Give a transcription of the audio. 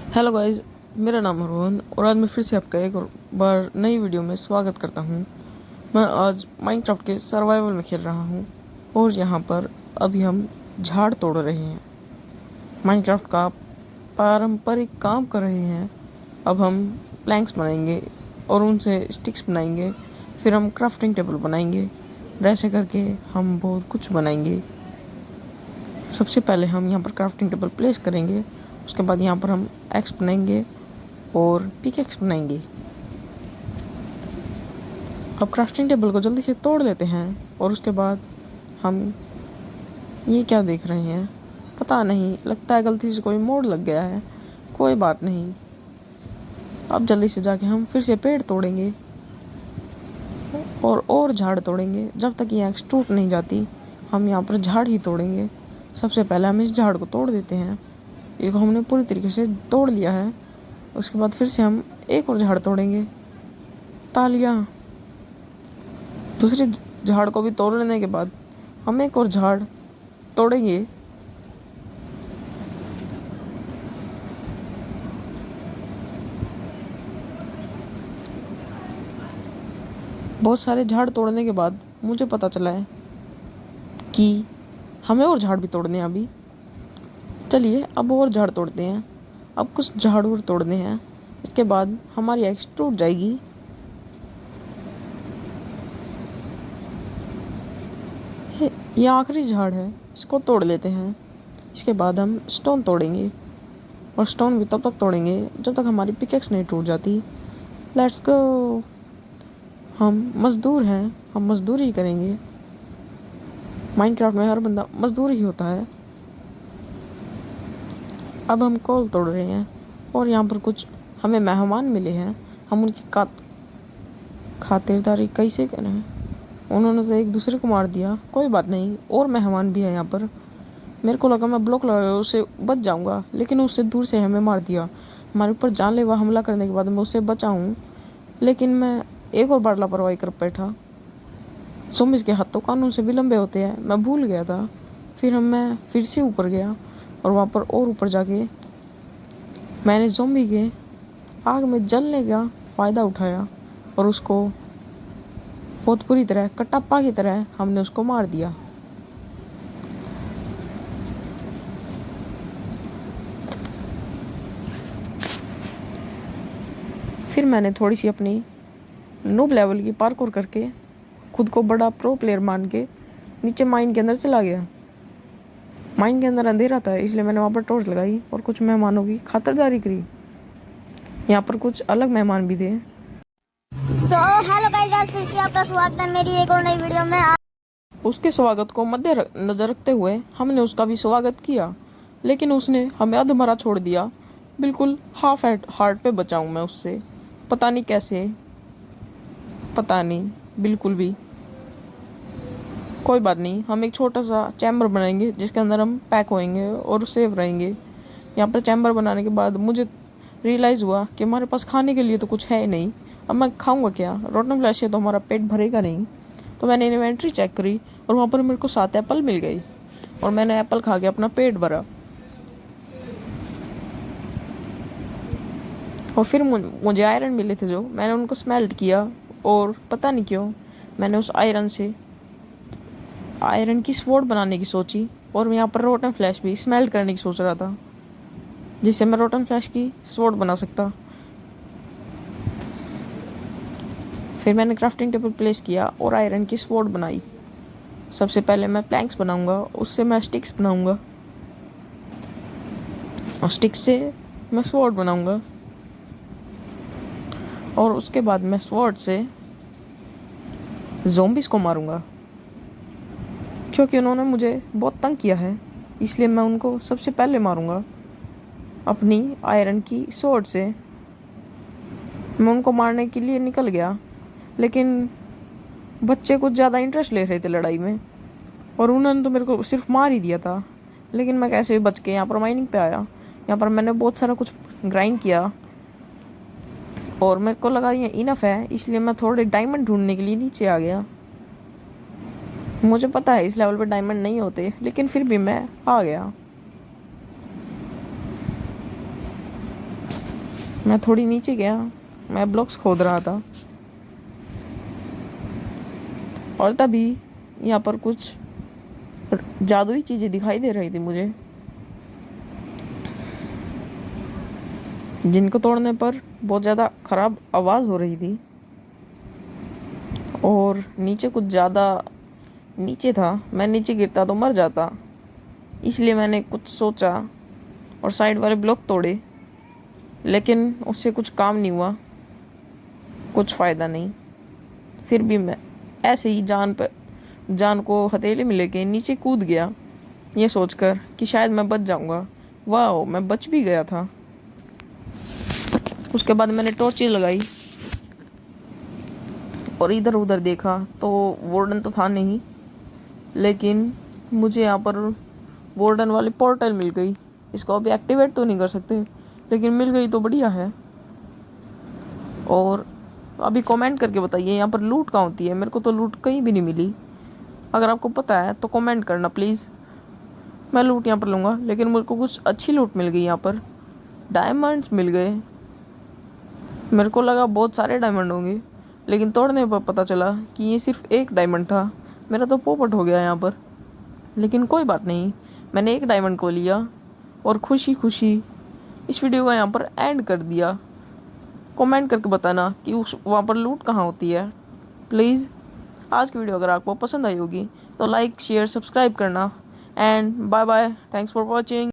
Hello guys, मेरा नाम है रोहन और आज मैं फिर से आपका एक और बार नई वीडियो में स्वागत करता हूँ। मैं आज माइनक्राफ्ट के सर्वाइवल में खेल रहा हूँ और यहाँ पर अभी हम झाड़ तोड़ रहे हैं। माइनक्राफ्ट का पारंपरिक काम कर रहे हैं। अब हम प्लैंक्स बनाएंगे और उनसे स्टिक्स बनाएंगे, फिर हम क्राफ्टिंग टेबल बनाएंगे। ऐसे करके हम बहुत कुछ बनाएंगे। सबसे पहले हम यहाँ पर क्राफ्टिंग टेबल प्लेस करेंगे, उसके बाद यहाँ पर हम एक्स बनाएंगे और पिकैक्स बनाएंगे। अब क्राफ्टिंग टेबल को जल्दी से तोड़ लेते हैं और उसके बाद हम ये क्या देख रहे हैं, पता नहीं, लगता है गलती से कोई मोड़ लग गया है। कोई बात नहीं, अब जल्दी से जाके हम फिर से पेड़ तोड़ेंगे और झाड़ तोड़ेंगे। जब तक ये एक्स टूट नहीं जाती हम यहाँ पर झाड़ ही तोड़ेंगे। सबसे पहले हम इस झाड़ को तोड़ देते हैं। एक हमने पूरी तरीके से तोड़ लिया है। उसके बाद फिर से हम एक और झाड़ तोड़ेंगे। तालियां। दूसरे झाड़ को भी तोड़ लेने के बाद हम एक और झाड़ तोड़ेंगे। बहुत सारे झाड़ तोड़ने के बाद मुझे पता चला है कि हमें और झाड़ भी तोड़ने हैं अभी। चलिए अब और झाड़ तोड़ते हैं। अब कुछ झाड़ और तोड़ने हैं, इसके बाद हमारी एक्स टूट जाएगी। ये आखिरी झाड़ है, इसको तोड़ लेते हैं। इसके बाद हम स्टोन तोड़ेंगे और स्टोन भी तब तक तोड़ेंगे जब तक हमारी पिकेक्स नहीं टूट जाती। Let's go. हम मज़दूर हैं, हम मज़दूरी ही करेंगे। माइनक्राफ्ट में हर बंदा मज़दूर ही होता है। अब हम कोल तोड़ रहे हैं और यहाँ पर कुछ हमें मेहमान मिले हैं। हम उनकी खातिरदारी कैसे करें? उन्होंने तो एक दूसरे को मार दिया। कोई बात नहीं, और मेहमान भी है यहाँ पर। मेरे को लगा मैं ब्लॉक लगा उससे बच जाऊंगा, लेकिन उससे दूर से हमें मार दिया। हमारे ऊपर जानलेवा हमला करने के बाद मैं उससे बचा हूँ, लेकिन मैं एक और बार लापरवाही कर बैठा। ज़ॉम्बीज़ के हाथ तो कानून से भी लंबे होते हैं, मैं भूल गया था। मैं फिर से ऊपर गया और वहाँ पर और ऊपर जाके मैंने ज़ॉम्बी के आग में जलने का फ़ायदा उठाया और उसको बहुत बुरी तरह कटप्पा की तरह हमने उसको मार दिया। फिर मैंने थोड़ी सी अपनी नूब लेवल की पार्कोर करके खुद को बड़ा प्रो प्लेयर मान के नीचे माइन के अंदर चला गया। माइन के अंदर अंधेरा था, इसलिए मैंने वहाँ पर टॉर्च लगाई और कुछ मेहमानों की खातिरदारी करी। यहाँ पर कुछ अलग मेहमान भी थे। हेलो गाइस, आज फिर से आपका स्वागत है मेरी एक और नई वीडियो में। उसके स्वागत को मद्देनजर रखते हुए हमने उसका भी स्वागत किया, लेकिन उसने हमें अधमरा छोड़ दिया। बिल्कुल हाफ हार्ट पे बचा हूँ मैं उससे, पता नहीं कैसे, पता नहीं बिल्कुल भी। कोई बात नहीं, हम एक छोटा सा चैम्बर बनाएंगे जिसके अंदर हम पैक होएंगे और सेफ रहेंगे। यहाँ पर चैम्बर बनाने के बाद मुझे रियलाइज़ हुआ कि हमारे पास खाने के लिए तो कुछ है नहीं। अब मैं खाऊंगा क्या? रोटन फ्लैश है तो हमारा पेट भरेगा नहीं। तो मैंने इन्वेंट्री चेक करी और वहाँ पर मेरे को 7 एप्पल मिल गई और मैंने एप्पल खा के अपना पेट भरा। और फिर मुझे आयरन मिले थे जो मैंने उनको स्मेल्ट किया, और पता नहीं क्यों मैंने उस आयरन से आयरन की स्वॉर्ड बनाने की सोची। और यहाँ पर रोटन फ्लैश भी स्मेल्ट करने की सोच रहा था, जिससे मैं रोटन फ्लैश की स्वॉर्ड बना सकता। फिर मैंने क्राफ्टिंग टेबल प्लेस किया और आयरन की स्वॉर्ड बनाई। सबसे पहले मैं प्लैंक्स बनाऊंगा, उससे मैं स्टिक्स बनाऊंगा और स्टिक्स से मैं स्वॉर्ड बनाऊंगा, और उसके बाद मैं स्वॉर्ड से ज़ॉम्बीज़ को मारूंगा। क्योंकि उन्होंने मुझे बहुत तंग किया है, इसलिए मैं उनको सबसे पहले मारूंगा अपनी आयरन की स्वॉर्ड से। मैं उनको मारने के लिए निकल गया, लेकिन बच्चे कुछ ज़्यादा इंटरेस्ट ले रहे थे लड़ाई में और उन्होंने तो मेरे को सिर्फ मार ही दिया था। लेकिन मैं कैसे भी बच के यहाँ पर माइनिंग पे आया। यहाँ पर मैंने बहुत सारा कुछ ग्राइंड किया और मेरे को लगा ये इनफ है, इसलिए मैं थोड़े डायमंड ढूंढने के लिए नीचे आ गया। मुझे पता है इस लेवल पे डायमंड नहीं होते, लेकिन फिर भी मैं आ गया। मैं थोड़ी नीचे गया, मैं ब्लॉक्स खोद रहा था और तभी यहाँ पर कुछ जादुई चीजें दिखाई दे रही थी मुझे, जिनको तोड़ने पर बहुत ज़्यादा खराब आवाज़ हो रही थी और नीचे कुछ ज़्यादा नीचे था। मैं नीचे गिरता तो मर जाता, इसलिए मैंने कुछ सोचा और साइड वाले ब्लॉक तोड़े, लेकिन उससे कुछ काम नहीं हुआ, कुछ फ़ायदा नहीं। फिर भी मैं ऐसे ही जान को हथेली में लेके नीचे कूद गया, ये सोचकर कि शायद मैं बच जाऊंगा। वाह, मैं बच भी गया था। उसके बाद मैंने टॉर्चें लगाई और इधर उधर देखा तो वार्डन तो था नहीं, लेकिन मुझे यहाँ पर वार्डन वाली पोर्टल मिल गई। इसको अभी एक्टिवेट तो नहीं कर सकते, लेकिन मिल गई तो बढ़िया है। और अभी कमेंट करके बताइए यहाँ पर लूट कहाँ होती है। मेरे को तो लूट कहीं भी नहीं मिली। अगर आपको पता है तो कमेंट करना प्लीज़। मैं लूट यहाँ पर लूँगा, लेकिन मेरे को कुछ अच्छी लूट मिल गई। यहाँ पर डायमंड्स मिल गए। मेरे को लगा बहुत सारे डायमंड होंगे, लेकिन तोड़ने पर पता चला कि ये सिर्फ एक डायमंड था। मेरा तो पोपट हो गया यहाँ पर, लेकिन कोई बात नहीं, मैंने एक डायमंड को लिया और खुशी खुशी इस वीडियो को यहाँ पर एंड कर दिया। कमेंट करके बताना कि उस वहाँ पर लूट कहाँ होती है प्लीज़। आज की वीडियो अगर आपको पसंद आई होगी तो लाइक शेयर सब्सक्राइब करना। And bye bye, thanks for watching.